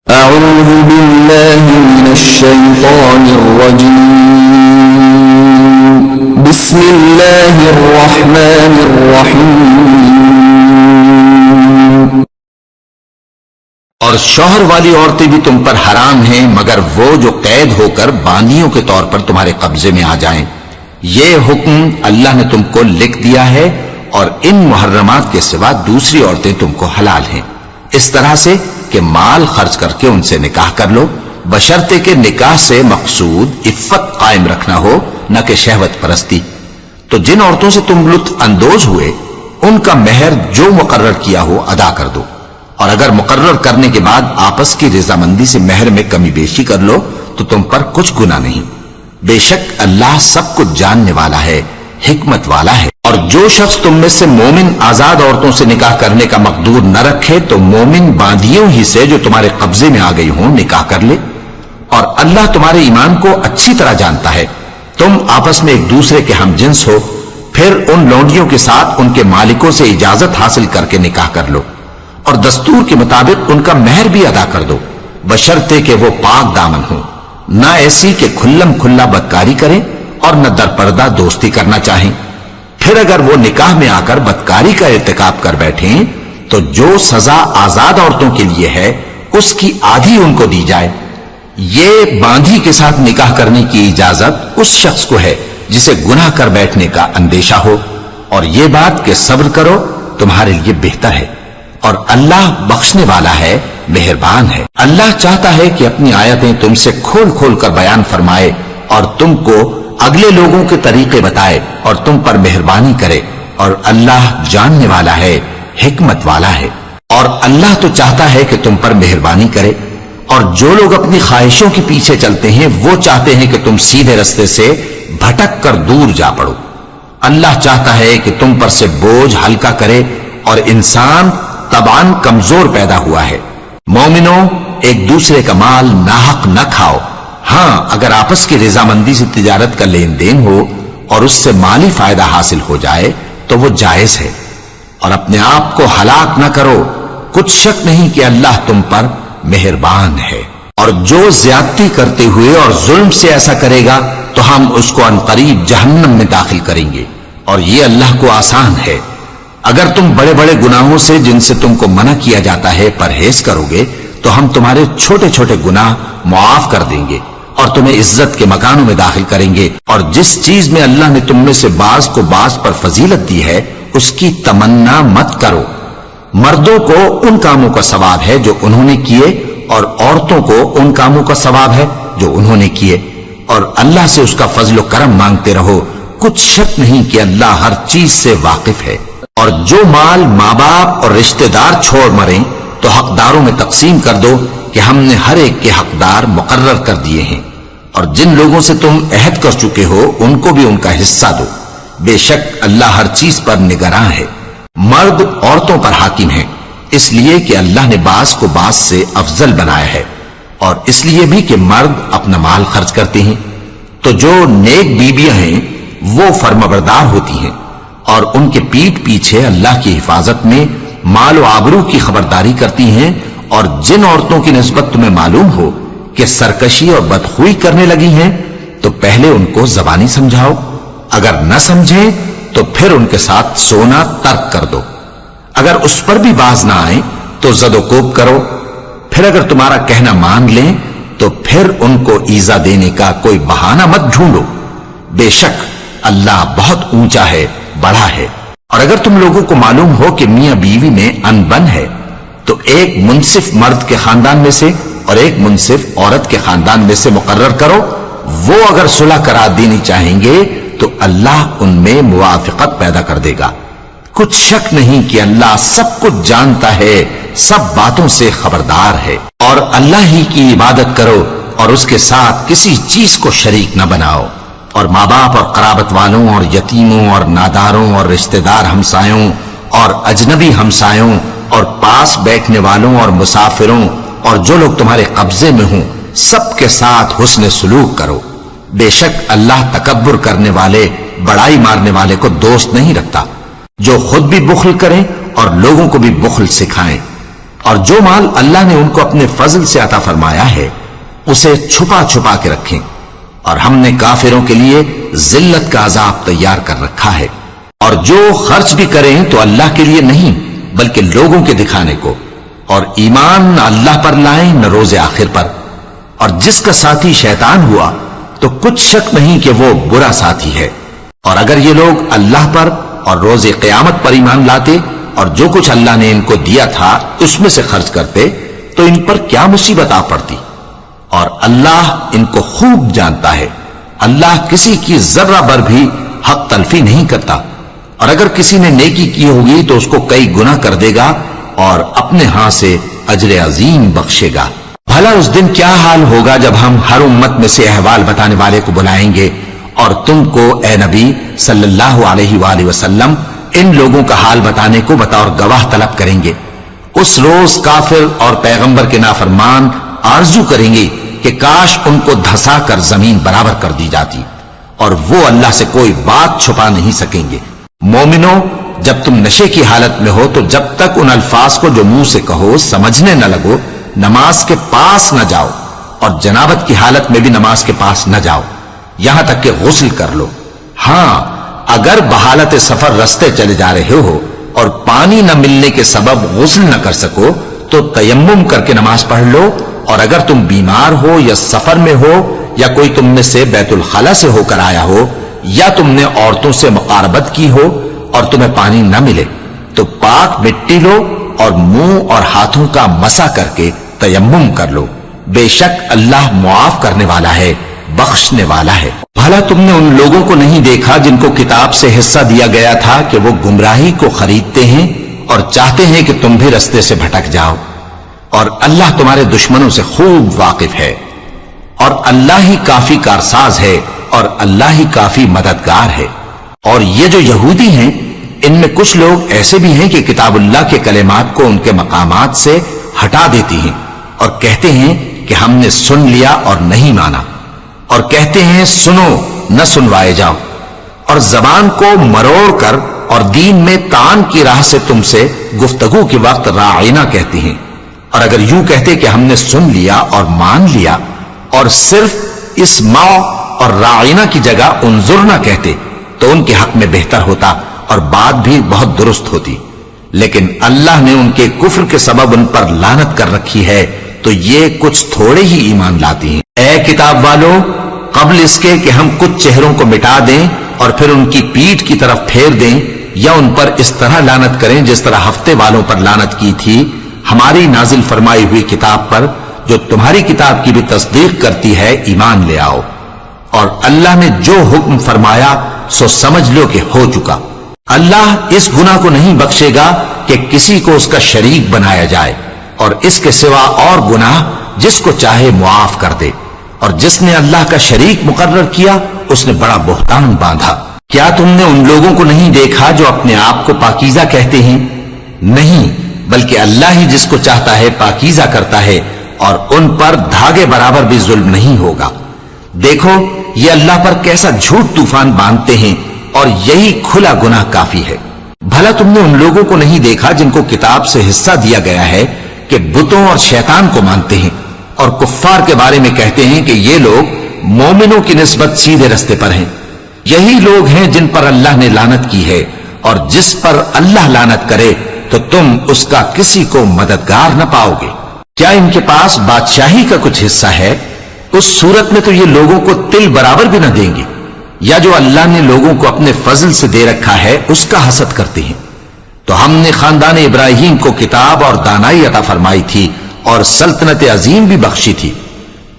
أعوذ بالله من الشيطان الرجيم بسم الله الرحمن الرحيم اور شوہر والی عورتیں بھی تم پر حرام ہیں مگر وہ جو قید ہو کر باندیوں کے طور پر تمہارے قبضے میں آ جائیں۔ یہ حکم اللہ نے تم کو لکھ دیا ہے اور ان محرمات کے سوا دوسری عورتیں تم کو حلال ہیں، اس طرح سے کہ مال خرچ کر کے ان سے نکاح کر لو، بشرطے کہ نکاح سے مقصود عفت قائم رکھنا ہو نہ کہ شہوت پرستی۔ تو جن عورتوں سے تم لطف اندوز ہوئے ان کا مہر جو مقرر کیا ہو ادا کر دو، اور اگر مقرر کرنے کے بعد آپس کی رضامندی سے مہر میں کمی بیشی کر لو تو تم پر کچھ گناہ نہیں۔ بے شک اللہ سب کچھ جاننے والا ہے، حکمت والا ہے۔ اور جو شخص تم میں سے مومن آزاد عورتوں سے نکاح کرنے کا مقدور نہ رکھے تو مومن باندیوں ہی سے جو تمہارے قبضے میں آ گئی ہوں نکاح کر لے، اور اللہ تمہارے ایمان کو اچھی طرح جانتا ہے۔ تم آپس میں ایک دوسرے کے ہم جنس ہو، پھر ان لونڈیوں کے ساتھ ان کے مالکوں سے اجازت حاصل کر کے نکاح کر لو، اور دستور کے مطابق ان کا مہر بھی ادا کر دو، بشرطے کہ وہ پاک دامن ہو، نہ ایسی کہ کھلم کھلا بدکاری کریں اور نہ درپردہ دوستی کرنا چاہیں۔ پھر اگر وہ نکاح میں آ کر بدکاری کا ارتکاب کر بیٹھیں تو جو سزا آزاد عورتوں کے لیے ہے اس کی آدھی ان کو دی جائے۔ یہ باندھی کے ساتھ نکاح کرنے کی اجازت اس شخص کو ہے جسے گناہ کر بیٹھنے کا اندیشہ ہو، اور یہ بات کہ صبر کرو تمہارے لیے بہتر ہے، اور اللہ بخشنے والا ہے، مہربان ہے۔ اللہ چاہتا ہے کہ اپنی آیتیں تم سے کھول کھول کر بیان فرمائے اور تم کو اگلے لوگوں کے طریقے بتائے اور تم پر مہربانی کرے، اور اللہ جاننے والا ہے، حکمت والا ہے۔ اور اللہ تو چاہتا ہے کہ تم پر مہربانی کرے، اور جو لوگ اپنی خواہشوں کے پیچھے چلتے ہیں وہ چاہتے ہیں کہ تم سیدھے رستے سے بھٹک کر دور جا پڑو۔ اللہ چاہتا ہے کہ تم پر سے بوجھ ہلکا کرے، اور انسان طبعاً کمزور پیدا ہوا ہے۔ مومنوں، ایک دوسرے کا مال ناحق نہ کھاؤ، ہاں اگر آپس کی رضامندی سے تجارت کا لین دین ہو اور اس سے مالی فائدہ حاصل ہو جائے تو وہ جائز ہے، اور اپنے آپ کو ہلاک نہ کرو، کچھ شک نہیں کہ اللہ تم پر مہربان ہے۔ اور جو زیادتی کرتے ہوئے اور ظلم سے ایسا کرے گا تو ہم اس کو عنقریب جہنم میں داخل کریں گے، اور یہ اللہ کو آسان ہے۔ اگر تم بڑے بڑے گناہوں سے جن سے تم کو منع کیا جاتا ہے پرہیز کرو گے تو ہم تمہارے چھوٹے چھوٹے گناہ معاف کر دیں گے اور تمہیں عزت کے مکانوں میں داخل کریں گے۔ اور جس چیز میں اللہ نے تم میں سے بعض کو بعض پر فضیلت دی ہے اس کی تمنا مت کرو۔ مردوں کو ان کاموں کا ثواب ہے جو انہوں نے کیے، اور عورتوں کو ان کاموں کا ثواب ہے جو انہوں نے کیے، اور اللہ سے اس کا فضل و کرم مانگتے رہو، کچھ شک نہیں کہ اللہ ہر چیز سے واقف ہے۔ اور جو مال ماں باپ اور رشتہ دار چھوڑ مریں تو حقداروں میں تقسیم کر دو کہ ہم نے ہر ایک کے حقدار مقرر کر دیے ہیں، اور جن لوگوں سے تم عہد کر چکے ہو ان کو بھی ان کا حصہ دو، بے شک اللہ ہر چیز پر نگراں ہے۔ مرد عورتوں پر حاکم ہیں، اس لیے کہ اللہ نے بعض کو بعض سے افضل بنایا ہے، اور اس لیے بھی کہ مرد اپنا مال خرچ کرتے ہیں۔ تو جو نیک بیویاں ہیں وہ فرمانبردار ہوتی ہیں، اور ان کے پیٹ پیچھے اللہ کی حفاظت میں مال و آبرو کی خبرداری کرتی ہیں۔ اور جن عورتوں کی نسبت تمہیں معلوم ہو کہ سرکشی اور بدخوئی کرنے لگی ہیں تو پہلے ان کو زبانی سمجھاؤ، اگر نہ سمجھیں تو پھر ان کے ساتھ سونا ترک کر دو، اگر اس پر بھی باز نہ آئیں تو زد و کوب کرو، پھر اگر تمہارا کہنا مان لیں تو پھر ان کو ایذا دینے کا کوئی بہانہ مت ڈھونڈو، بے شک اللہ بہت اونچا ہے، بڑا ہے۔ اور اگر تم لوگوں کو معلوم ہو کہ میاں بیوی میں انبن ہے تو ایک منصف مرد کے خاندان میں سے اور ایک منصف عورت کے خاندان میں سے مقرر کرو، وہ اگر صلح کرا دینی چاہیں گے تو اللہ ان میں موافقت پیدا کر دے گا۔ کچھ شک نہیں کہ اللہ سب کچھ جانتا ہے، سب باتوں سے خبردار ہے۔ اور اللہ ہی کی عبادت کرو اور اس کے ساتھ کسی چیز کو شریک نہ بناؤ، اور ماں باپ اور قرابت والوں اور یتیموں اور ناداروں اور رشتہ دار ہمسایوں اور اجنبی ہمسایوں اور پاس بیٹھنے والوں اور مسافروں اور جو لوگ تمہارے قبضے میں ہوں سب کے ساتھ حسن سلوک کرو، بے شک اللہ تکبر کرنے والے، بڑائی مارنے والے کو دوست نہیں رکھتا۔ جو خود بھی بخل کریں اور لوگوں کو بھی بخل سکھائیں، اور جو مال اللہ نے ان کو اپنے فضل سے عطا فرمایا ہے اسے چھپا چھپا کے رکھیں، اور ہم نے کافروں کے لیے ذلت کا عذاب تیار کر رکھا ہے۔ اور جو خرچ بھی کریں تو اللہ کے لیے نہیں بلکہ لوگوں کے دکھانے کو، اور ایمان نہ اللہ پر لائیں نہ روز آخر پر، اور جس کا ساتھی شیطان ہوا تو کچھ شک نہیں کہ وہ برا ساتھی ہے۔ اور اگر یہ لوگ اللہ پر اور روز قیامت پر ایمان لاتے اور جو کچھ اللہ نے ان کو دیا تھا اس میں سے خرچ کرتے تو ان پر کیا مصیبت آ پڑتی، اور اللہ ان کو خوب جانتا ہے۔ اللہ کسی کی ذرہ بر بھی حق تلفی نہیں کرتا، اور اگر کسی نے نیکی کی ہوگی تو اس کو کئی گنا کر دے گا اور اپنے ہاں سے اجر عظیم بخشے گا۔ بھلا اس دن کیا حال ہوگا جب ہم ہر امت میں سے احوال بتانے والے کو بلائیں گے اور تم کو اے نبی صلی اللہ علیہ وآلہ وسلم ان لوگوں کا حال بتانے کو بطور گواہ طلب کریں گے۔ اس روز کافر اور پیغمبر کے نافرمان آرزو کریں گے کہ کاش ان کو دھسا کر زمین برابر کر دی جاتی، اور وہ اللہ سے کوئی بات چھپا نہیں سکیں گے۔ مومنو، جب تم نشے کی حالت میں ہو تو جب تک ان الفاظ کو جو منہ سے کہو سمجھنے نہ لگو نماز کے پاس نہ جاؤ، اور جنابت کی حالت میں بھی نماز کے پاس نہ جاؤ یہاں تک کہ غسل کر لو۔ ہاں، اگر بحالت سفر رستے چلے جا رہے ہو اور پانی نہ ملنے کے سبب غسل نہ کر سکو تو تیمم کر کے نماز پڑھ لو، اور اگر تم بیمار ہو یا سفر میں ہو یا کوئی تم میں سے بیت الخلا سے ہو کر آیا ہو یا تم نے عورتوں سے مقاربت کی ہو اور تمہیں پانی نہ ملے تو پاک مٹی لو اور منہ اور ہاتھوں کا مسح کر کے تیمم کر لو، بے شک اللہ معاف کرنے والا ہے، بخشنے والا ہے۔ بھلا تم نے ان لوگوں کو نہیں دیکھا جن کو کتاب سے حصہ دیا گیا تھا کہ وہ گمراہی کو خریدتے ہیں اور چاہتے ہیں کہ تم بھی رستے سے بھٹک جاؤ، اور اللہ تمہارے دشمنوں سے خوب واقف ہے، اور اللہ ہی کافی کارساز ہے اور اللہ ہی کافی مددگار ہے۔ اور یہ جو یہودی ہیں ان میں کچھ لوگ ایسے بھی ہیں کہ کتاب اللہ کے کلمات کو ان کے مقامات سے ہٹا دیتی ہیں اور کہتے ہیں کہ ہم نے سن لیا اور نہیں مانا، اور کہتے ہیں سنو نہ سنوائے جاؤ، اور زبان کو مروڑ کر اور دین میں تان کی راہ سے تم سے گفتگو کے وقت راعینا کہتی ہیں، اور اگر یوں کہتے کہ ہم نے سن لیا اور مان لیا اور صرف اسمع اور راعینا کی جگہ انظرنا کہتے تو ان کے حق میں بہتر ہوتا اور بات بھی بہت درست ہوتی، لیکن اللہ نے ان کے کفر کے سبب ان پر لعنت کر رکھی ہے تو یہ کچھ تھوڑے ہی ایمان لاتی ہیں۔ اے کتاب والو، قبل اس کے کہ ہم کچھ چہروں کو مٹا دیں اور پھر ان کی پیٹھ کی طرف پھیر دیں یا ان پر اس طرح لعنت کریں جس طرح ہفتے والوں پر لعنت کی تھی، ہماری نازل فرمائی ہوئی کتاب پر جو تمہاری کتاب کی بھی تصدیق کرتی ہے ایمان لے آؤ، اور اللہ نے جو حکم فرمایا سو سمجھ لو کہ ہو چکا۔ اللہ اس گناہ کو نہیں بخشے گا کہ کسی کو اس کا شریک بنایا جائے، اور اس کے سوا اور گناہ جس کو چاہے معاف کر دے، اور جس نے اللہ کا شریک مقرر کیا اس نے بڑا بہتان باندھا۔ کیا تم نے ان لوگوں کو نہیں دیکھا جو اپنے آپ کو پاکیزہ کہتے ہیں؟ نہیں، بلکہ اللہ ہی جس کو چاہتا ہے پاکیزہ کرتا ہے، اور ان پر دھاگے برابر بھی ظلم نہیں ہوگا۔ دیکھو یہ اللہ پر کیسا جھوٹ طوفان باندھتے ہیں، اور یہی کھلا گناہ کافی ہے۔ بھلا تم نے ان لوگوں کو نہیں دیکھا جن کو کتاب سے حصہ دیا گیا ہے کہ بتوں اور شیطان کو مانتے ہیں، اور کفار کے بارے میں کہتے ہیں کہ یہ لوگ مومنوں کی نسبت سیدھے رستے پر ہیں۔ یہی لوگ ہیں جن پر اللہ نے لعنت کی ہے، اور جس پر اللہ لعنت کرے تو تم اس کا کسی کو مددگار نہ پاؤ گے۔ کیا ان کے پاس بادشاہی کا کچھ حصہ ہے؟ اس صورت میں تو یہ لوگوں کو تل برابر بھی نہ دیں گے، یا جو اللہ نے لوگوں کو اپنے فضل سے دے رکھا ہے اس کا حسد کرتے ہیں۔ تو ہم نے خاندان ابراہیم کو کتاب اور دانائی عطا فرمائی تھی اور سلطنت عظیم بھی بخشی تھی،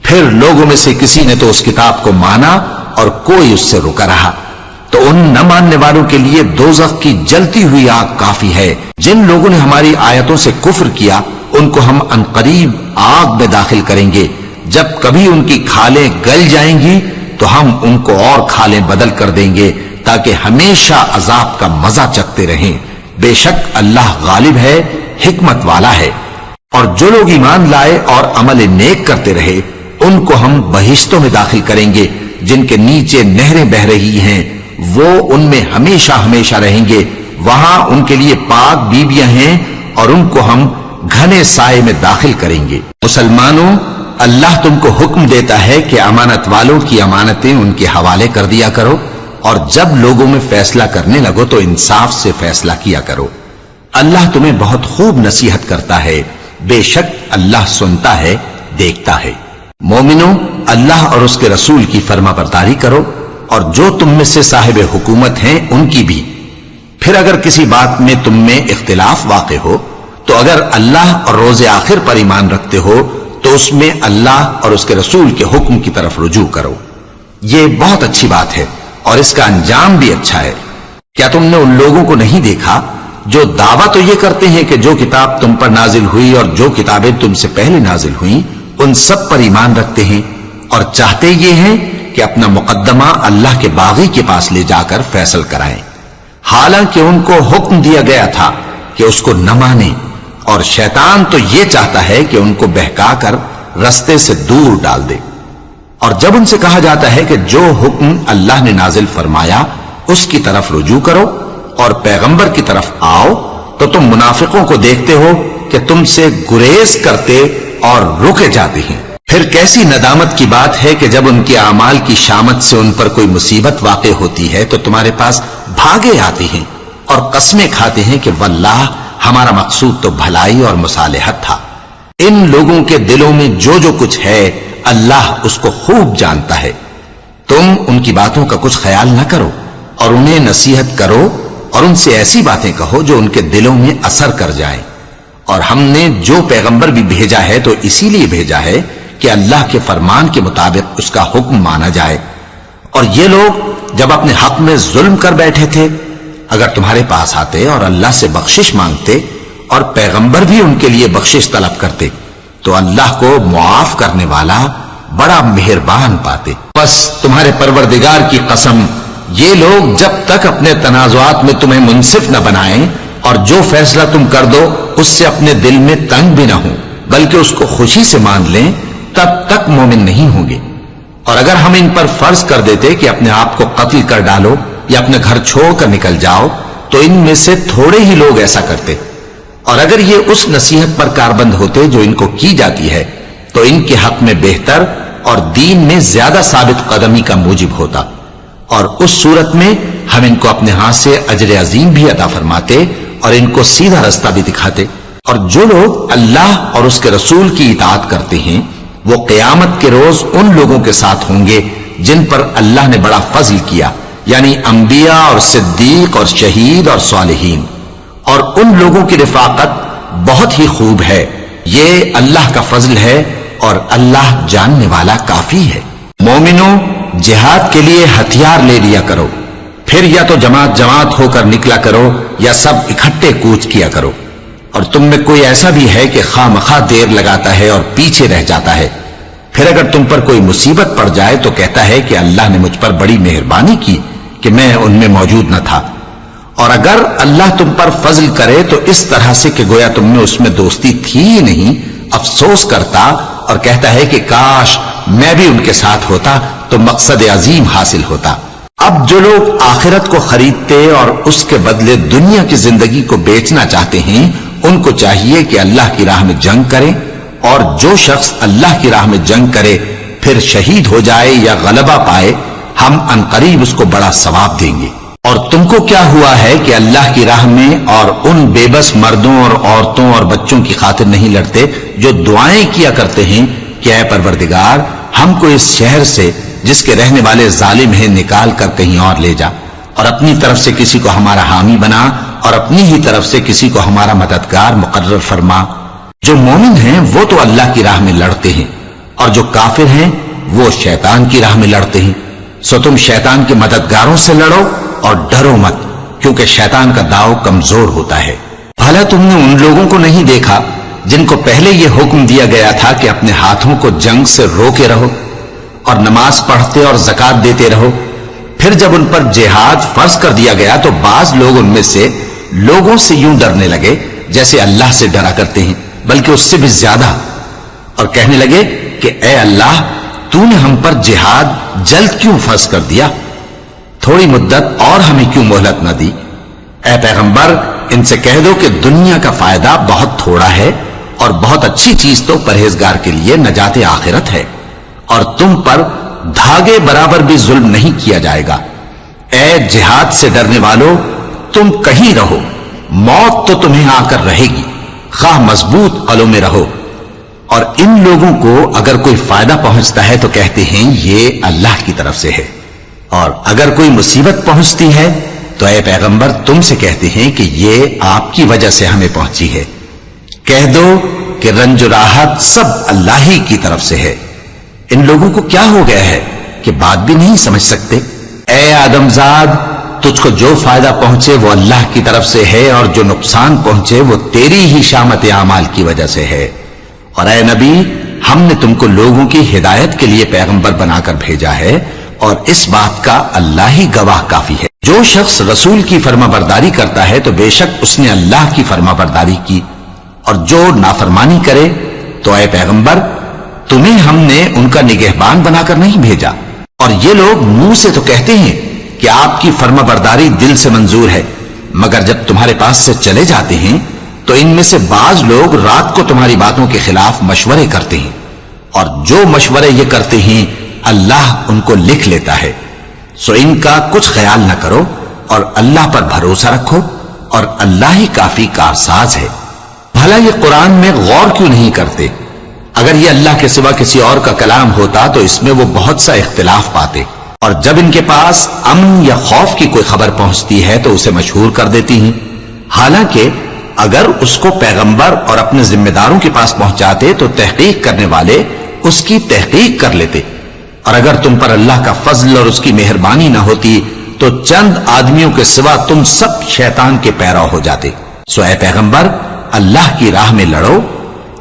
پھر لوگوں میں سے کسی نے تو اس کتاب کو مانا اور کوئی اس سے رکا رہا، تو ان نہ ماننے والوں کے لیے دوزخ کی جلتی ہوئی آگ کافی ہے۔ جن لوگوں نے ہماری آیتوں سے کفر کیا ان کو ہم عنقریب آگ میں داخل کریں گے، جب کبھی ان کی کھالیں گل جائیں گی تو ہم ان کو اور کھالیں بدل کر دیں گے تاکہ ہمیشہ عذاب کا مزہ چکھتے رہیں۔ بے شک اللہ غالب ہے، حکمت والا ہے۔ اور جو لوگ ایمان لائے اور عمل نیک کرتے رہے ان کو ہم بہشتوں میں داخل کریں گے جن کے نیچے نہریں بہ رہی ہیں، وہ ان میں ہمیشہ ہمیشہ رہیں گے۔ وہاں ان کے لیے پاک بیویاں ہیں اور ان کو ہم گھنے سائے میں داخل کریں گے۔ مسلمانوں، اللہ تم کو حکم دیتا ہے کہ امانت والوں کی امانتیں ان کے حوالے کر دیا کرو، اور جب لوگوں میں فیصلہ کرنے لگو تو انصاف سے فیصلہ کیا کرو۔ اللہ تمہیں بہت خوب نصیحت کرتا ہے، بے شک اللہ سنتا ہے، دیکھتا ہے۔ مومنوں، اللہ اور اس کے رسول کی فرما برداری کرو، اور جو تم میں سے صاحب حکومت ہیں ان کی بھی۔ پھر اگر کسی بات میں تم میں اختلاف واقع ہو تو اگر اللہ اور روز آخر پر ایمان رکھتے ہو تو اس میں اللہ اور اس کے رسول کے حکم کی طرف رجوع کرو۔ یہ بہت اچھی بات ہے اور اس کا انجام بھی اچھا ہے۔ کیا تم نے ان لوگوں کو نہیں دیکھا جو دعویٰ تو یہ کرتے ہیں کہ جو کتاب تم پر نازل ہوئی اور جو کتابیں تم سے پہلے نازل ہوئیں ان سب پر ایمان رکھتے ہیں، اور چاہتے یہ ہیں کہ اپنا مقدمہ اللہ کے باغی کے پاس لے جا کر فیصل کرائیں، حالانکہ ان کو حکم دیا گیا تھا کہ اس کو نہ مانیں، اور شیطان تو یہ چاہتا ہے کہ ان کو بہکا کر رستے سے دور ڈال دے۔ اور جب ان سے کہا جاتا ہے کہ جو حکم اللہ نے نازل فرمایا اس کی طرف رجوع کرو اور پیغمبر کی طرف آؤ، تو تم منافقوں کو دیکھتے ہو کہ تم سے گریز کرتے اور رکے جاتے ہیں۔ پھر کیسی ندامت کی بات ہے کہ جب ان کے اعمال کی شامت سے ان پر کوئی مصیبت واقع ہوتی ہے تو تمہارے پاس بھاگے آتے ہیں اور قسمیں کھاتے ہیں کہ واللہ ہمارا مقصود تو بھلائی اور مصالحت تھا۔ ان لوگوں کے دلوں میں جو جو کچھ ہے اللہ اس کو خوب جانتا ہے۔ تم ان کی باتوں کا کچھ خیال نہ کرو اور انہیں نصیحت کرو اور ان سے ایسی باتیں کہو جو ان کے دلوں میں اثر کر جائیں۔ اور ہم نے جو پیغمبر بھی بھیجا ہے تو اسی لیے بھیجا ہے کہ اللہ کے فرمان کے مطابق اس کا حکم مانا جائے۔ اور یہ لوگ جب اپنے حق میں ظلم کر بیٹھے تھے، اگر تمہارے پاس آتے اور اللہ سے بخشش مانگتے اور پیغمبر بھی ان کے لیے بخشش طلب کرتے تو اللہ کو معاف کرنے والا بڑا مہربان پاتے۔ بس تمہارے پروردگار کی قسم، یہ لوگ جب تک اپنے تنازعات میں تمہیں منصف نہ بنائیں اور جو فیصلہ تم کر دو اس سے اپنے دل میں تنگ بھی نہ ہوں بلکہ اس کو خوشی سے مان لیں، تب تک مومن نہیں ہوں گے۔ اور اگر ہم ان پر فرض کر دیتے کہ اپنے آپ کو قتل کر ڈالو یا اپنے گھر چھوڑ کر نکل جاؤ تو ان میں سے تھوڑے ہی لوگ ایسا کرتے، اور اگر یہ اس نصیحت پر کاربند ہوتے جو ان کو کی جاتی ہے تو ان کے حق میں بہتر اور دین میں زیادہ ثابت قدمی کا موجب ہوتا، اور اس صورت میں ہم ان کو اپنے ہاتھ سے اجر عظیم بھی عطا فرماتے اور ان کو سیدھا رستہ بھی دکھاتے۔ اور جو لوگ اللہ اور اس کے رسول کی اطاعت کرتے ہیں وہ قیامت کے روز ان لوگوں کے ساتھ ہوں گے جن پر اللہ نے بڑا فضل کیا، یعنی انبیاء اور صدیق اور شہید اور صالحین، اور ان لوگوں کی رفاقت بہت ہی خوب ہے۔ یہ اللہ کا فضل ہے اور اللہ جاننے والا کافی ہے۔ مومنوں، جہاد کے لیے ہتھیار لے لیا کرو، پھر یا تو جماعت جماعت ہو کر نکلا کرو یا سب اکٹھے کوچ کیا کرو۔ اور تم میں کوئی ایسا بھی ہے کہ خواہ مخواہ دیر لگاتا ہے اور پیچھے رہ جاتا ہے، پھر اگر تم پر کوئی مصیبت پڑ جائے تو کہتا ہے کہ اللہ نے مجھ پر بڑی مہربانی کی کہ میں ان میں موجود نہ تھا۔ اور اگر اللہ تم پر فضل کرے تو اس طرح سے کہ گویا تم میں اس میں دوستی تھی ہی نہیں، افسوس کرتا اور کہتا ہے کہ کاش میں بھی ان کے ساتھ ہوتا تو مقصد عظیم حاصل ہوتا۔ اب جو لوگ آخرت کو خریدتے اور اس کے بدلے دنیا کی زندگی کو بیچنا چاہتے ہیں ان کو چاہیے کہ اللہ کی راہ میں جنگ کریں، اور جو شخص اللہ کی راہ میں جنگ کرے پھر شہید ہو جائے یا غلبہ پائے ہم عنقریب اس کو بڑا ثواب دیں گے۔ اور تم کو کیا ہوا ہے کہ اللہ کی راہ میں اور ان بے بس مردوں اور عورتوں اور بچوں کی خاطر نہیں لڑتے جو دعائیں کیا کرتے ہیں کہ اے پروردگار ہم کو اس شہر سے جس کے رہنے والے ظالم ہیں نکال کر کہیں اور لے جا، اور اپنی طرف سے کسی کو ہمارا حامی بنا اور اپنی ہی طرف سے کسی کو ہمارا مددگار مقرر فرما۔ جو مومن ہیں وہ تو اللہ کی راہ میں لڑتے ہیں اور جو کافر ہیں وہ شیطان کی راہ میں لڑتے ہیں، سو تم شیطان کے مددگاروں سے لڑو اور ڈرو مت، کیونکہ شیطان کا داؤ کمزور ہوتا ہے۔ بھلا تم نے ان لوگوں کو نہیں دیکھا جن کو پہلے یہ حکم دیا گیا تھا کہ اپنے ہاتھوں کو جنگ سے روکے رہو اور نماز پڑھتے اور زکوٰۃ دیتے رہو، پھر جب ان پر جہاد فرض کر دیا گیا تو بعض لوگ ان میں سے لوگوں سے یوں ڈرنے لگے جیسے اللہ سے ڈرا کرتے ہیں، بلکہ اس سے بھی زیادہ، اور کہنے لگے کہ اے اللہ تو نے ہم پر جہاد جلد کیوں فرض کر دیا، تھوڑی مدت اور ہمیں کیوں مہلت نہ دی۔ اے پیغمبر ان سے کہہ دو کہ دنیا کا فائدہ بہت تھوڑا ہے اور بہت اچھی چیز تو پرہیزگار کے لیے نجات آخرت ہے، اور تم پر دھاگے برابر بھی ظلم نہیں کیا جائے گا۔ اے جہاد سے ڈرنے والو، تم کہیں رہو، موت تو تمہیں آ کر رہے گی، خواہ مضبوط قلعوں میں رہو۔ اور ان لوگوں کو اگر کوئی فائدہ پہنچتا ہے تو کہتے ہیں یہ اللہ کی طرف سے ہے، اور اگر کوئی مصیبت پہنچتی ہے تو اے پیغمبر تم سے کہتے ہیں کہ یہ آپ کی وجہ سے ہمیں پہنچی ہے۔ کہہ دو کہ رنج و راحت سب اللہ ہی کی طرف سے ہے۔ ان لوگوں کو کیا ہو گیا ہے کہ بات بھی نہیں سمجھ سکتے؟ اے آدم زاد، تجھ کو جو فائدہ پہنچے وہ اللہ کی طرف سے ہے، اور جو نقصان پہنچے وہ تیری ہی شامت اعمال کی وجہ سے ہے۔ اور اے نبی، ہم نے تم کو لوگوں کی ہدایت کے لیے پیغمبر بنا کر بھیجا ہے، اور اس بات کا اللہ ہی گواہ کافی ہے۔ جو شخص رسول کی فرما برداری کرتا ہے تو بے شک اس نے اللہ کی فرما برداری کی، اور جو نافرمانی کرے تو اے پیغمبر تمہیں ہم نے ان کا نگہبان بنا کر نہیں بھیجا۔ اور یہ لوگ منہ سے تو کہتے ہیں کہ آپ کی فرما برداری دل سے منظور ہے، مگر جب تمہارے پاس سے چلے جاتے ہیں تو ان میں سے بعض لوگ رات کو تمہاری باتوں کے خلاف مشورے کرتے ہیں، اور جو مشورے یہ کرتے ہیں اللہ ان کو لکھ لیتا ہے۔ سو ان کا کچھ خیال نہ کرو اور اللہ پر بھروسہ رکھو، اور اللہ ہی کافی کارساز ہے۔ بھلا یہ قرآن میں غور کیوں نہیں کرتے؟ اگر یہ اللہ کے سوا کسی اور کا کلام ہوتا تو اس میں وہ بہت سا اختلاف پاتے، اور جب ان کے پاس امن یا خوف کی کوئی خبر پہنچتی ہے تو اسے مشہور کر دیتی ہیں، حالانکہ اگر اس کو پیغمبر اور اپنے ذمہ داروں کے پاس پہنچاتے تو تحقیق کرنے والے اس کی تحقیق کر لیتے، اور اگر تم پر اللہ کا فضل اور اس کی مہربانی نہ ہوتی تو چند آدمیوں کے سوا تم سب شیطان کے پیرو ہو جاتے۔ سو اے پیغمبر، اللہ کی راہ میں لڑو،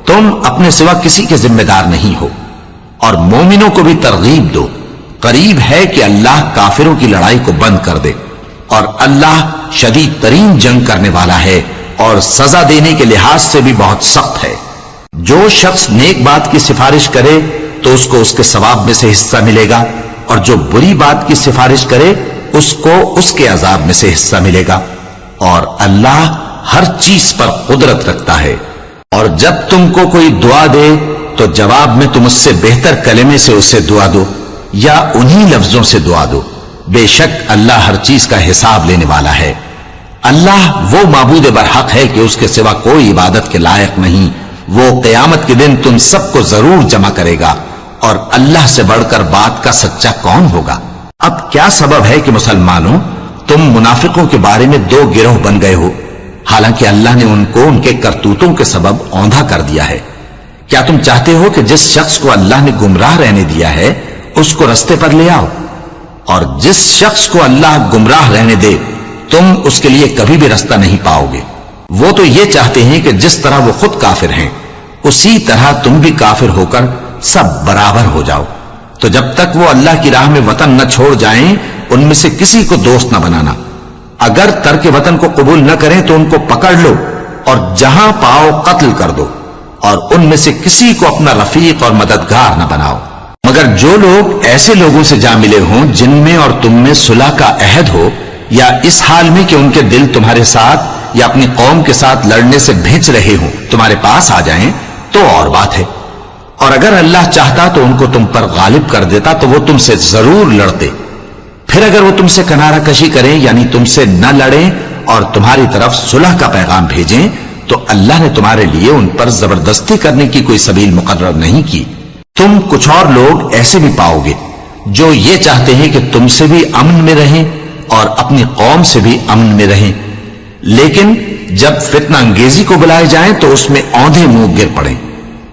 تم اپنے سوا کسی کے ذمہ دار نہیں ہو، اور مومنوں کو بھی ترغیب دو۔ قریب ہے کہ اللہ کافروں کی لڑائی کو بند کر دے، اور اللہ شدید ترین جنگ کرنے والا ہے، اور سزا دینے کے لحاظ سے بھی بہت سخت ہے۔ جو شخص نیک بات کی سفارش کرے تو اس کو اس کے ثواب میں سے حصہ ملے گا، اور جو بری بات کی سفارش کرے اس کو اس کے عذاب میں سے حصہ ملے گا، اور اللہ ہر چیز پر قدرت رکھتا ہے۔ اور جب تم کو کوئی دعا دے تو جواب میں تم اس سے بہتر کلمے سے اسے دعا دو، یا انہی لفظوں سے دعا دو، بے شک اللہ ہر چیز کا حساب لینے والا ہے۔ اللہ وہ معبود برحق ہے کہ اس کے سوا کوئی عبادت کے لائق نہیں۔ وہ قیامت کے دن تم سب کو ضرور جمع کرے گا، اور اللہ سے بڑھ کر بات کا سچا کون ہوگا؟ اب کیا سبب ہے کہ مسلمانوں تم منافقوں کے بارے میں دو گروہ بن گئے ہو، حالانکہ اللہ نے ان کو ان کے کرتوتوں کے سبب اوندھا کر دیا ہے؟ کیا تم چاہتے ہو کہ جس شخص کو اللہ نے گمراہ رہنے دیا ہے اس کو رستے پر لے آؤ، اور جس شخص کو اللہ گمراہ رہنے دے تم اس کے لیے کبھی بھی رستہ نہیں پاؤ گے؟ وہ تو یہ چاہتے ہیں کہ جس طرح وہ خود کافر ہیں اسی طرح تم بھی کافر ہو کر سب برابر ہو جاؤ۔ تو جب تک وہ اللہ کی راہ میں وطن نہ چھوڑ جائیں ان میں سے کسی کو دوست نہ بنانا۔ اگر ترک وطن کو قبول نہ کریں تو ان کو پکڑ لو اور جہاں پاؤ قتل کر دو، اور ان میں سے کسی کو اپنا رفیق اور مددگار نہ بناؤ، مگر جو لوگ ایسے لوگوں سے جا ملے ہوں جن میں اور تم میں صلح کا عہد ہو، یا اس حال میں کہ ان کے دل تمہارے ساتھ یا اپنی قوم کے ساتھ لڑنے سے بھیج رہے ہوں تمہارے پاس آ جائیں تو اور بات ہے، اور اگر اللہ چاہتا تو ان کو تم پر غالب کر دیتا تو وہ تم سے ضرور لڑتے۔ پھر اگر وہ تم سے کنارہ کشی کریں یعنی تم سے نہ لڑیں اور تمہاری طرف صلح کا پیغام بھیجیں تو اللہ نے تمہارے لیے ان پر زبردستی کرنے کی کوئی سبیل مقرر نہیں کی۔ تم کچھ اور لوگ ایسے بھی پاؤ گے جو یہ چاہتے ہیں کہ تم سے بھی امن میں رہیں اور اپنی قوم سے بھی امن میں رہیں، لیکن جب فتنہ انگیزی کو بلائے جائیں تو اس میں اوندھے منہ گر پڑیں۔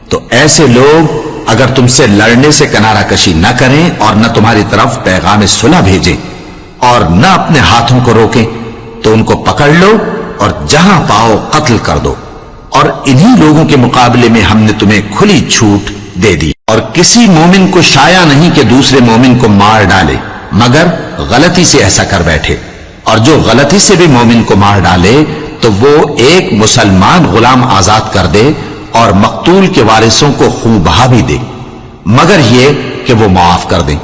تو ایسے لوگ اگر تم سے لڑنے سے کنارہ کشی نہ کریں اور نہ تمہاری طرف پیغام صلح بھیجیں اور نہ اپنے ہاتھوں کو روکیں تو ان کو پکڑ لو اور جہاں پاؤ قتل کر دو، اور انہی لوگوں کے مقابلے میں ہم نے تمہیں کھلی چھوٹ دے دی۔ اور کسی مومن کو شایع نہیں کہ دوسرے مومن کو مار ڈالے مگر غلطی سے ایسا کر بیٹھے، اور جو غلطی سے بھی مومن کو مار ڈالے تو وہ ایک مسلمان غلام آزاد کر دے اور مقتول کے وارثوں کو خون بہا بھی دے، مگر یہ کہ وہ معاف کر دیں۔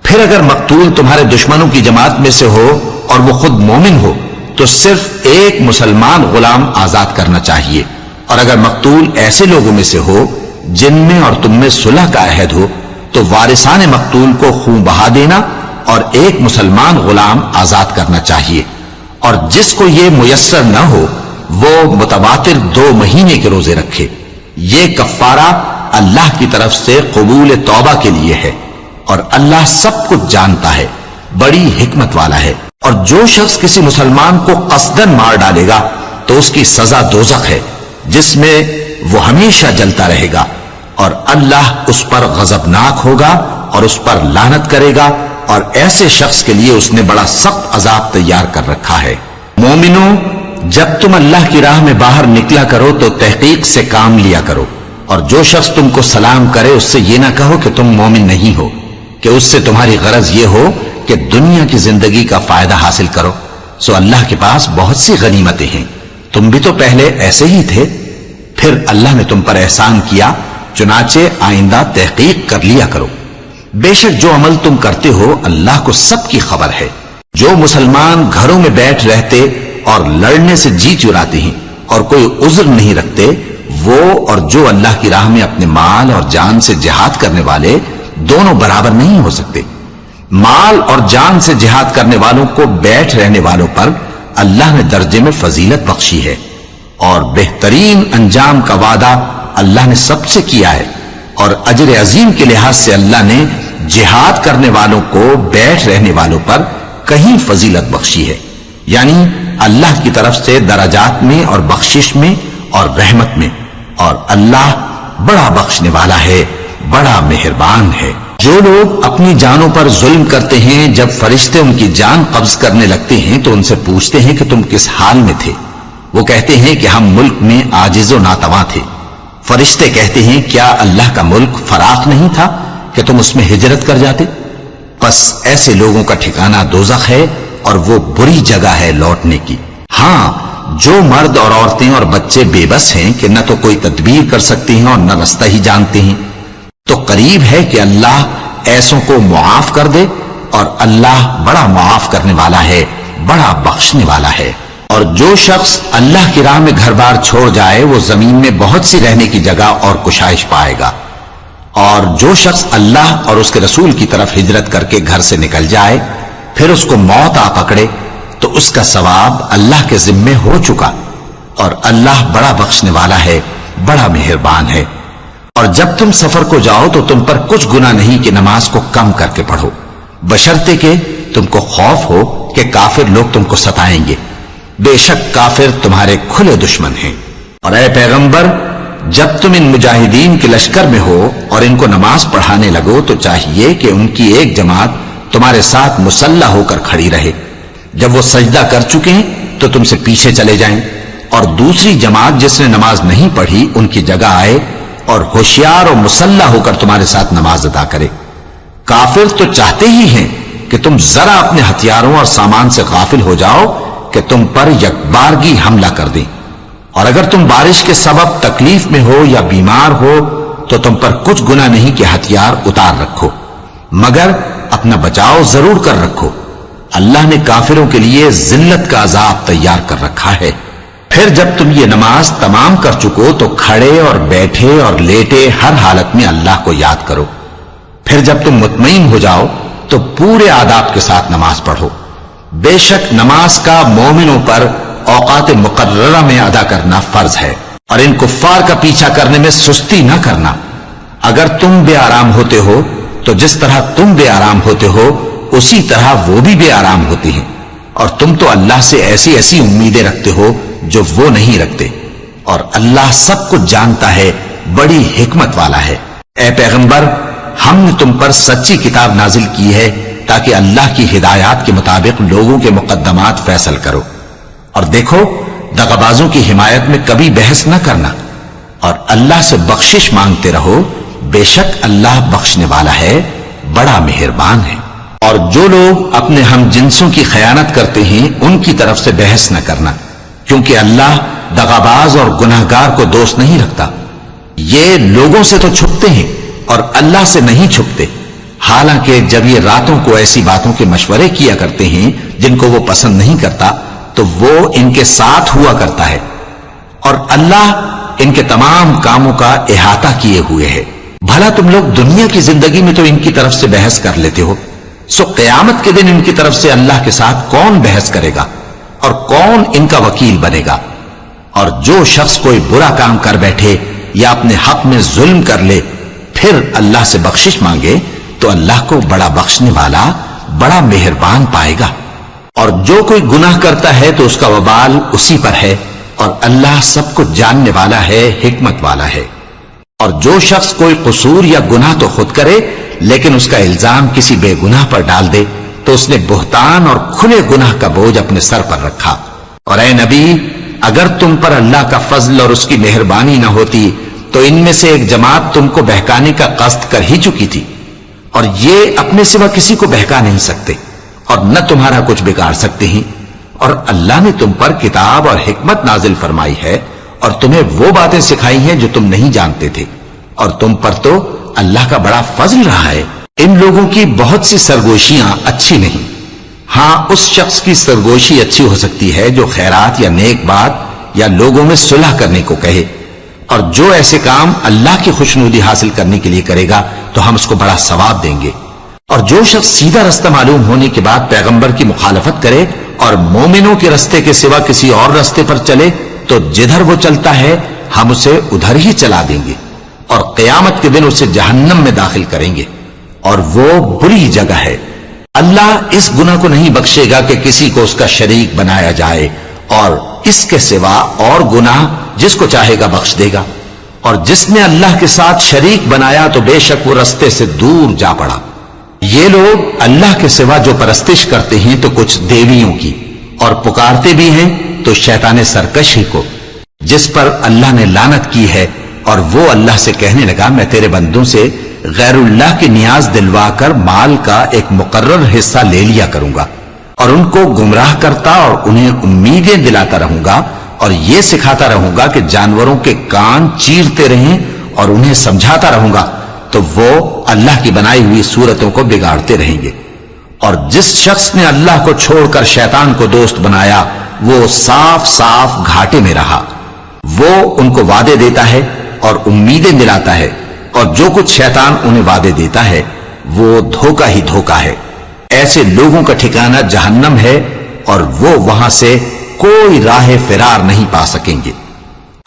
پھر اگر مقتول تمہارے دشمنوں کی جماعت میں سے ہو اور وہ خود مومن ہو تو صرف ایک مسلمان غلام آزاد کرنا چاہیے، اور اگر مقتول ایسے لوگوں میں سے ہو جن میں اور تم میں صلح کا عہد ہو تو وارثان مقتول کو خون بہا دینا اور ایک مسلمان غلام آزاد کرنا چاہیے، اور جس کو یہ میسر نہ ہو وہ متواتر 2 مہینے کے روزے رکھے۔ یہ کفارہ اللہ کی طرف سے قبول توبہ کے لیے ہے، اور اللہ سب کچھ جانتا ہے، بڑی حکمت والا ہے۔ اور جو شخص کسی مسلمان کو قصدن مار ڈالے گا تو اس کی سزا دوزخ ہے، جس میں وہ ہمیشہ جلتا رہے گا، اور اللہ اس پر غضبناک ہوگا اور اس پر لعنت کرے گا، اور ایسے شخص کے لیے اس نے بڑا سخت عذاب تیار کر رکھا ہے۔ مومنوں، جب تم اللہ کی راہ میں باہر نکلا کرو تو تحقیق سے کام لیا کرو، اور جو شخص تم کو سلام کرے اس سے یہ نہ کہو کہ تم مومن نہیں ہو، کہ اس سے تمہاری غرض یہ ہو کہ دنیا کی زندگی کا فائدہ حاصل کرو، سو اللہ کے پاس بہت سی غنیمتیں ہیں، تم بھی تو پہلے ایسے ہی تھے، پھر اللہ نے تم پر احسان کیا، چنانچہ آئندہ تحقیق کر لیا کرو۔ بے شک جو عمل تم کرتے ہو اللہ کو سب کی خبر ہے۔ جو مسلمان گھروں میں بیٹھ رہتے اور لڑنے سے جی چراتے ہیں اور کوئی عذر نہیں رکھتے، وہ اور جو اللہ کی راہ میں اپنے مال اور جان سے جہاد کرنے والے دونوں برابر نہیں ہو سکتے۔ مال اور جان سے جہاد کرنے والوں کو بیٹھ رہنے والوں پر اللہ نے درجے میں فضیلت بخشی ہے، اور بہترین انجام کا وعدہ اللہ نے سب سے کیا ہے، اور اجر عظیم کے لحاظ سے اللہ نے جہاد کرنے والوں کو بیٹھ رہنے والوں پر کہیں فضیلت بخشی ہے، یعنی اللہ کی طرف سے درجات میں اور بخشش میں اور رحمت میں، اور اللہ بڑا بخشنے والا ہے، بڑا مہربان ہے۔ جو لوگ اپنی جانوں پر ظلم کرتے ہیں، جب فرشتے ان کی جان قبض کرنے لگتے ہیں تو ان سے پوچھتے ہیں کہ تم کس حال میں تھے؟ وہ کہتے ہیں کہ ہم ملک میں عاجز و ناتواں تھے۔ فرشتے کہتے ہیں کیا اللہ کا ملک فراخ نہیں تھا کہ تم اس میں ہجرت کر جاتے؟ پس ایسے لوگوں کا ٹھکانہ دوزخ ہے، اور وہ بری جگہ ہے لوٹنے کی۔ ہاں، جو مرد اور عورتیں اور بچے بے بس ہیں کہ نہ تو کوئی تدبیر کر سکتے ہیں اور نہ رستہ ہی جانتے ہیں، تو قریب ہے کہ اللہ ایسوں کو معاف کر دے، اور اللہ بڑا معاف کرنے والا ہے، بڑا بخشنے والا ہے۔ اور جو شخص اللہ کی راہ میں گھر بار چھوڑ جائے وہ زمین میں بہت سی رہنے کی جگہ اور کشائش پائے گا، اور جو شخص اللہ اور اس کے رسول کی طرف ہجرت کر کے گھر سے نکل جائے پھر اس کو موت آ پکڑے تو اس کا ثواب اللہ کے ذمے ہو چکا، اور اللہ بڑا بخشنے والا ہے، بڑا مہربان ہے۔ اور جب تم سفر کو جاؤ تو تم پر کچھ گناہ نہیں کہ نماز کو کم کر کے پڑھو، بشرطے کہ تم کو خوف ہو کہ کافر لوگ تم کو ستائیں گے، بے شک کافر تمہارے کھلے دشمن ہیں۔ اور اے پیغمبر، جب تم ان مجاہدین کے لشکر میں ہو اور ان کو نماز پڑھانے لگو تو چاہیے کہ ان کی ایک جماعت تمہارے ساتھ مسلح ہو کر کھڑی رہے، جب وہ سجدہ کر چکے تو تم سے پیچھے چلے جائیں، اور دوسری جماعت جس نے نماز نہیں پڑھی ان کی جگہ آئے اور ہوشیار اور مسلح ہو کر تمہارے ساتھ نماز ادا کرے۔ کافر تو چاہتے ہی ہیں کہ تم ذرا اپنے ہتھیاروں اور سامان سے غافل ہو جاؤ کہ تم پر یکبارگی حملہ کر دیں، اور اگر تم بارش کے سبب تکلیف میں ہو یا بیمار ہو تو تم پر کچھ گناہ نہیں کہ ہتھیار اتار رکھو، مگر اپنا بچاؤ ضرور کر رکھو، اللہ نے کافروں کے لیے ذلت کا عذاب تیار کر رکھا ہے۔ پھر جب تم یہ نماز تمام کر چکو تو کھڑے اور بیٹھے اور لیٹے ہر حالت میں اللہ کو یاد کرو، پھر جب تم مطمئن ہو جاؤ تو پورے آداب کے ساتھ نماز پڑھو۔ بے شک نماز کا مومنوں پر اوقات مقررہ میں ادا کرنا فرض ہے، اور ان کفار کا پیچھا کرنے میں سستی نہ کرنا۔ اگر تم بے آرام ہوتے ہو تو جس طرح تم بے آرام ہوتے ہو اسی طرح وہ بھی بے آرام ہوتے ہیں، اور تم تو اللہ سے ایسی ایسی امیدیں رکھتے ہو جو وہ نہیں رکھتے، اور اللہ سب کچھ جانتا ہے، بڑی حکمت والا ہے۔ اے پیغمبر، ہم نے تم پر سچی کتاب نازل کی ہے تاکہ اللہ کی ہدایات کے مطابق لوگوں کے مقدمات فیصل کرو، اور دیکھو دغابازوں کی حمایت میں کبھی بحث نہ کرنا، اور اللہ سے بخشش مانگتے رہو، بے شک اللہ بخشنے والا ہے، بڑا مہربان ہے۔ اور جو لوگ اپنے ہم جنسوں کی خیانت کرتے ہیں ان کی طرف سے بحث نہ کرنا، کیونکہ اللہ دغاباز اور گناہگار کو دوست نہیں رکھتا۔ یہ لوگوں سے تو چھپتے ہیں اور اللہ سے نہیں چھپتے، حالانکہ جب یہ راتوں کو ایسی باتوں کے مشورے کیا کرتے ہیں جن کو وہ پسند نہیں کرتا تو وہ ان کے ساتھ ہوا کرتا ہے، اور اللہ ان کے تمام کاموں کا احاطہ کیے ہوئے ہے۔ بھلا تم لوگ دنیا کی زندگی میں تو ان کی طرف سے بحث کر لیتے ہو، سو قیامت کے دن ان کی طرف سے اللہ کے ساتھ کون بحث کرے گا اور کون ان کا وکیل بنے گا؟ اور جو شخص کوئی برا کام کر بیٹھے یا اپنے حق میں ظلم کر لے پھر اللہ سے بخشش مانگے تو اللہ کو بڑا بخشنے والا بڑا مہربان پائے گا۔ اور جو کوئی گناہ کرتا ہے تو اس کا وبال اسی پر ہے، اور اللہ سب کو جاننے والا ہے، حکمت والا ہے۔ اور جو شخص کوئی قصور یا گناہ تو خود کرے لیکن اس کا الزام کسی بے گناہ پر ڈال دے تو اس نے بہتان اور کھلے گناہ کا بوجھ اپنے سر پر رکھا۔ اور اے نبی، اگر تم پر اللہ کا فضل اور اس کی مہربانی نہ ہوتی تو ان میں سے ایک جماعت تم کو بہکانے کا قصد کر ہی چکی تھی، اور یہ اپنے سوا کسی کو بہکا نہیں سکتے اور نہ تمہارا کچھ بگاڑ سکتے ہیں۔ اور اللہ نے تم پر کتاب اور حکمت نازل فرمائی ہے اور تمہیں وہ باتیں سکھائی ہیں جو تم نہیں جانتے تھے، اور تم پر تو اللہ کا بڑا فضل رہا ہے۔ ان لوگوں کی بہت سی سرگوشیاں اچھی نہیں، ہاں اس شخص کی سرگوشی اچھی ہو سکتی ہے جو خیرات یا نیک بات یا لوگوں میں صلح کرنے کو کہے، اور جو ایسے کام اللہ کی خوشنودی حاصل کرنے کے لیے کرے گا تو ہم اس کو بڑا ثواب دیں گے۔ اور جو شخص سیدھا رستہ معلوم ہونے کے بعد پیغمبر کی مخالفت کرے اور مومنوں کے رستے کے سوا کسی اور رستے پر چلے تو جدھر وہ چلتا ہے ہم اسے ادھر ہی چلا دیں گے، اور قیامت کے دن اسے جہنم میں داخل کریں گے، اور وہ بری جگہ ہے۔ اللہ اس گناہ کو نہیں بخشے گا کہ کسی کو اس کا شریک بنایا جائے، اور اس کے سوا اور گناہ جس کو چاہے گا بخش دے گا، اور جس نے اللہ کے ساتھ شریک بنایا تو بے شک وہ رستے سے دور جا پڑا۔ یہ لوگ اللہ کے سوا جو پرستش کرتے ہیں تو کچھ دیویوں کی، اور پکارتے بھی ہیں تو شیطان سرکشی کو، جس پر اللہ نے لعنت کی ہے، اور وہ اللہ سے کہنے لگا میں تیرے بندوں سے غیر اللہ کی نیاز دلوا کر مال کا ایک مقرر حصہ لے لیا کروں گا، اور ان کو گمراہ کرتا اور انہیں امیدیں دلاتا رہوں گا، اور یہ سکھاتا رہوں گا کہ جانوروں کے کان چیرتے رہیں، اور انہیں سمجھاتا رہوں گا تو وہ اللہ کی بنائی ہوئی صورتوں کو بگاڑتے رہیں گے۔ اور جس شخص نے اللہ کو چھوڑ کر شیطان کو دوست بنایا وہ صاف صاف گھاٹے میں رہا۔ وہ ان کو وعدے دیتا ہے اور امیدیں دلاتا ہے، اور جو کچھ شیطان انہیں وعدے دیتا ہے وہ دھوکہ ہی دھوکہ ہے۔ ایسے لوگوں کا ٹھکانہ جہنم ہے، اور وہ وہاں سے کوئی راہ فرار نہیں پا سکیں گے۔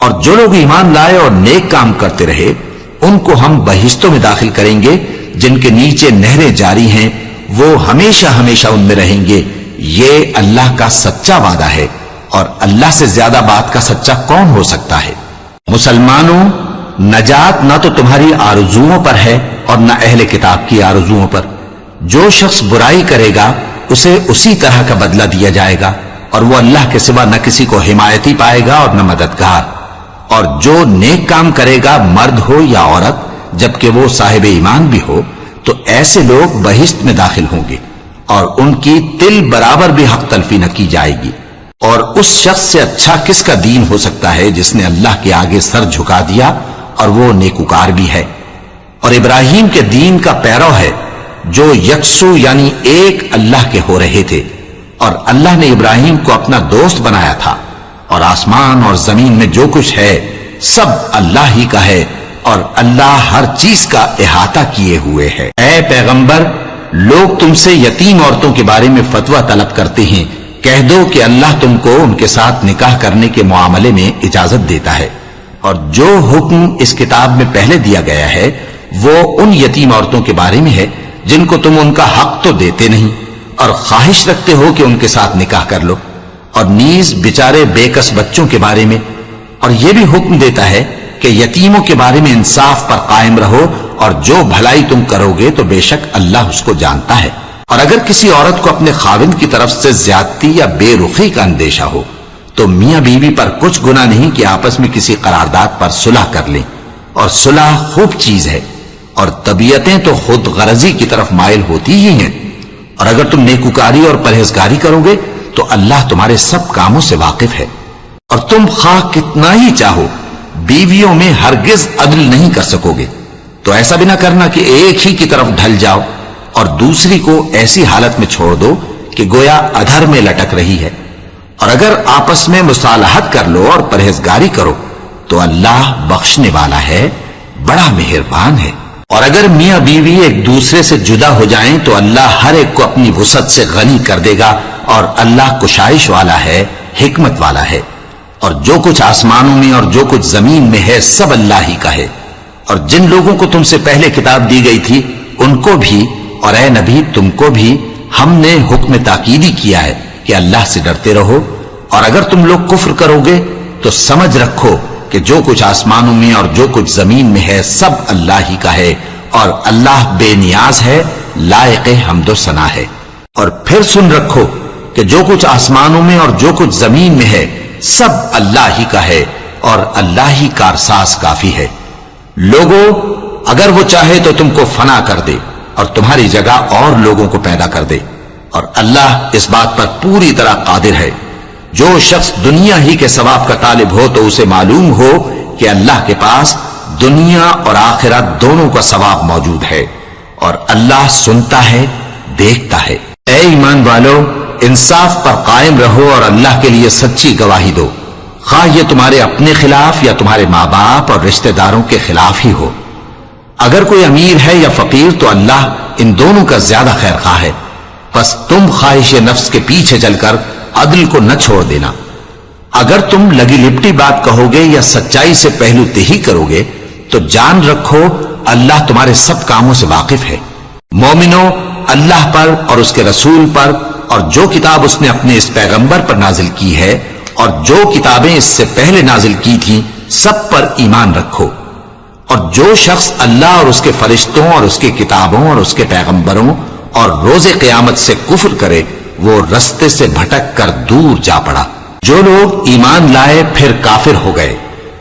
اور جو لوگ ایمان لائے اور نیک کام کرتے رہے ان کو ہم بہشتوں میں داخل کریں گے جن کے نیچے نہریں جاری ہیں، وہ ہمیشہ ہمیشہ ان میں رہیں گے۔ یہ اللہ کا سچا وعدہ ہے، اور اللہ سے زیادہ بات کا سچا کون ہو سکتا ہے؟ مسلمانوں، نجات نہ تو تمہاری آرزوؤں پر ہے اور نہ اہل کتاب کی آرزوؤں پر۔ جو شخص برائی کرے گا اسے اسی طرح کا بدلہ دیا جائے گا، اور وہ اللہ کے سوا نہ کسی کو حمایتی پائے گا اور نہ مددگار۔ اور جو نیک کام کرے گا مرد ہو یا عورت جبکہ وہ صاحب ایمان بھی ہو تو ایسے لوگ بہشت میں داخل ہوں گے، اور ان کی تل برابر بھی حق تلفی نہ کی جائے گی۔ اور اس شخص سے اچھا کس کا دین ہو سکتا ہے جس نے اللہ کے آگے سر جھکا دیا اور وہ نیکوکار بھی ہے، اور ابراہیم کے دین کا پیرو ہے جو یکسو یعنی ایک اللہ کے ہو رہے تھے، اور اللہ نے ابراہیم کو اپنا دوست بنایا تھا۔ اور آسمان اور زمین میں جو کچھ ہے سب اللہ ہی کا ہے، اور اللہ ہر چیز کا احاطہ کیے ہوئے ہے۔ اے پیغمبر، لوگ تم سے یتیم عورتوں کے بارے میں فتویٰ طلب کرتے ہیں، کہہ دو کہ اللہ تم کو ان کے ساتھ نکاح کرنے کے معاملے میں اجازت دیتا ہے، اور جو حکم اس کتاب میں پہلے دیا گیا ہے وہ ان یتیم عورتوں کے بارے میں ہے جن کو تم ان کا حق تو دیتے نہیں، اور خواہش رکھتے ہو کہ ان کے ساتھ نکاح کر لو، اور نیز بیچارے بے کس بچوں کے بارے میں۔ اور یہ بھی حکم دیتا ہے کہ یتیموں کے بارے میں انصاف پر قائم رہو، اور جو بھلائی تم کرو گے تو بے شک اللہ اس کو جانتا ہے۔ اور اگر کسی عورت کو اپنے خاوند کی طرف سے زیادتی یا بے رخی کا اندیشہ ہو تو میاں بیوی پر کچھ گناہ نہیں کہ آپس میں کسی قرارداد پر صلح کر لیں، اور صلح خوب چیز ہے، اور طبیعتیں تو خود غرضی کی طرف مائل ہوتی ہی ہیں۔ اور اگر تم نیکوکاری اور پرہیزگاری کرو گے تو اللہ تمہارے سب کاموں سے واقف ہے۔ اور تم خواہ کتنا ہی چاہو بیویوں میں ہرگز عدل نہیں کر سکو گے، تو ایسا بھی نہ کرنا کہ ایک ہی کی طرف ڈھل جاؤ اور دوسری کو ایسی حالت میں چھوڑ دو کہ گویا ادھر میں لٹک رہی ہے۔ اور اگر آپس میں مصالحت کر لو اور پرہیزگاری کرو تو اللہ بخشنے والا ہے، بڑا مہربان ہے۔ اور اگر میاں بیوی ایک دوسرے سے جدا ہو جائیں تو اللہ ہر ایک کو اپنی وسعت سے غنی کر دے گا، اور اللہ کشائش والا ہے، حکمت والا ہے۔ اور جو کچھ آسمانوں میں اور جو کچھ زمین میں ہے سب اللہ ہی کا ہے۔ اور جن لوگوں کو تم سے پہلے کتاب دی گئی تھی ان کو بھی اور اے نبی تم کو بھی ہم نے حکم تاکیدی کیا ہے کہ اللہ سے ڈرتے رہو، اور اگر تم لوگ کفر کرو گے تو سمجھ رکھو کہ جو کچھ آسمانوں میں اور جو کچھ زمین میں ہے سب اللہ ہی کا ہے، اور اللہ بے نیاز ہے، لائق حمد و ثنا ہے۔ اور پھر سن رکھو کہ جو کچھ آسمانوں میں اور جو کچھ زمین میں ہے سب اللہ ہی کا ہے، اور اللہ ہی کارساز کافی ہے۔ لوگوں، اگر وہ چاہے تو تم کو فنا کر دے اور تمہاری جگہ اور لوگوں کو پیدا کر دے، اور اللہ اس بات پر پوری طرح قادر ہے۔ جو شخص دنیا ہی کے ثواب کا طالب ہو تو اسے معلوم ہو کہ اللہ کے پاس دنیا اور آخرت دونوں کا ثواب موجود ہے، اور اللہ سنتا ہے، دیکھتا ہے۔ اے ایمان والو، انصاف پر قائم رہو اور اللہ کے لیے سچی گواہی دو، خواہ یہ تمہارے اپنے خلاف یا تمہارے ماں باپ اور رشتہ داروں کے خلاف ہی ہو۔ اگر کوئی امیر ہے یا فقیر تو اللہ ان دونوں کا زیادہ خیر خواہ ہے، پس تم خواہش نفس کے پیچھے چل کر عدل کو نہ چھوڑ دینا۔ اگر تم لگی لپٹی بات کہو گے یا سچائی سے پہلو تہی کرو گے تو جان رکھو اللہ تمہارے سب کاموں سے واقف ہے۔ مومنو، اللہ پر اور اس کے رسول پر اور جو کتاب اس نے اپنے اس پیغمبر پر نازل کی ہے اور جو کتابیں اس سے پہلے نازل کی تھیں سب پر ایمان رکھو۔ اور جو شخص اللہ اور اس کے فرشتوں اور اس کے کتابوں اور اس کے پیغمبروں اور روز قیامت سے کفر کرے وہ رستے سے بھٹک کر دور جا پڑا۔ جو لوگ ایمان لائے پھر کافر ہو گئے،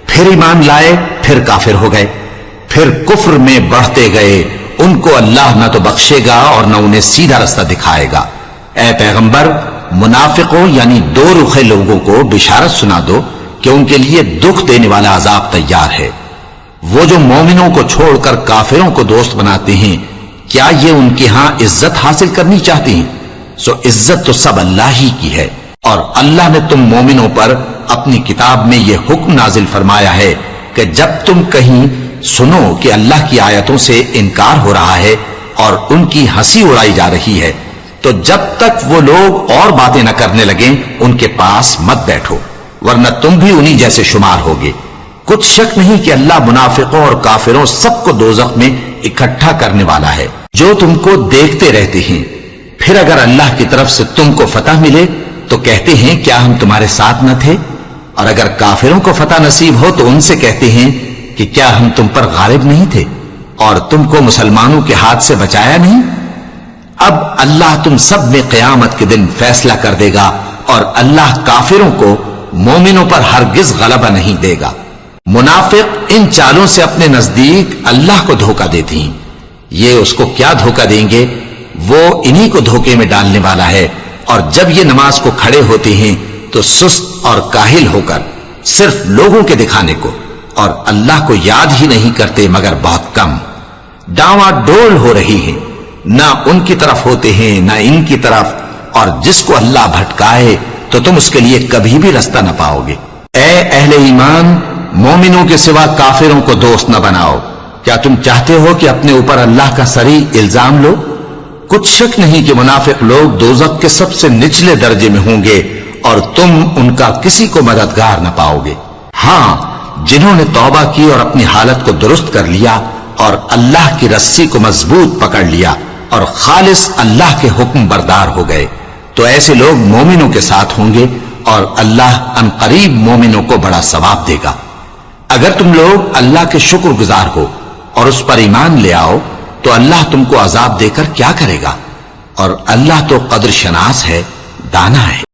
پھر ایمان لائے پھر کافر ہو گئے، پھر کفر میں بڑھتے گئے، ان کو اللہ نہ تو بخشے گا اور نہ انہیں سیدھا رستہ دکھائے گا۔ اے پیغمبر، منافقوں یعنی دو رخے لوگوں کو بشارت سنا دو کہ ان کے لیے دکھ دینے والا عذاب تیار ہے۔ وہ جو مومنوں کو چھوڑ کر کافروں کو دوست بناتے ہیں، کیا یہ ان کے ہاں عزت حاصل کرنی چاہتے ہیں؟ سو عزت تو سب اللہ ہی کی ہے۔ اور اللہ نے تم مومنوں پر اپنی کتاب میں یہ حکم نازل فرمایا ہے کہ جب تم کہیں سنو کہ اللہ کی آیتوں سے انکار ہو رہا ہے اور ان کی ہنسی اڑائی جا رہی ہے تو جب تک وہ لوگ اور باتیں نہ کرنے لگیں ان کے پاس مت بیٹھو، ورنہ تم بھی انہی جیسے شمار ہوگے۔ کچھ شک نہیں کہ اللہ منافقوں اور کافروں سب کو دوزخ میں اکٹھا کرنے والا ہے جو تم کو دیکھتے رہتے ہیں۔ پھر اگر اللہ کی طرف سے تم کو فتح ملے تو کہتے ہیں کیا ہم تمہارے ساتھ نہ تھے؟ اور اگر کافروں کو فتح نصیب ہو تو ان سے کہتے ہیں کہ کیا ہم تم پر غالب نہیں تھے اور تم کو مسلمانوں کے ہاتھ سے بچایا نہیں؟ اب اللہ تم سب میں قیامت کے دن فیصلہ کر دے گا، اور اللہ کافروں کو مومنوں پر ہرگز غلبہ نہیں دے گا۔ منافق ان چالوں سے اپنے نزدیک اللہ کو دھوکہ دیتے ہیں، یہ اس کو کیا دھوکہ دیں گے؟ وہ انہی کو دھوکے میں ڈالنے والا ہے۔ اور جب یہ نماز کو کھڑے ہوتے ہیں تو سست اور کاہل ہو کر صرف لوگوں کے دکھانے کو اور اللہ کو یاد ہی نہیں کرتے مگر بہت کم۔ ڈاواں ڈول ہو رہی ہیں، نہ ان کی طرف ہوتے ہیں نہ ان کی طرف، اور جس کو اللہ بھٹکائے تو تم اس کے لیے کبھی بھی رستہ نہ پاؤ گے۔ اے اہل ایمان، مومنوں کے سوا کافروں کو دوست نہ بناؤ۔ کیا تم چاہتے ہو کہ اپنے اوپر اللہ کا صریح الزام لو؟ کچھ شک نہیں کہ منافق لوگ دوزخ کے سب سے نچلے درجے میں ہوں گے اور تم ان کا کسی کو مددگار نہ پاؤ گے۔ ہاں، جنہوں نے توبہ کی اور اپنی حالت کو درست کر لیا اور اللہ کی رسی کو مضبوط پکڑ لیا اور خالص اللہ کے حکم بردار ہو گئے تو ایسے لوگ مومنوں کے ساتھ ہوں گے، اور اللہ ان قریب مومنوں کو بڑا ثواب دے گا۔ اگر تم لوگ اللہ کے شکر گزار ہو اور اس پر ایمان لے آؤ تو اللہ تم کو عذاب دے کر کیا کرے گا؟ اور اللہ تو قدر شناس ہے، دانا ہے۔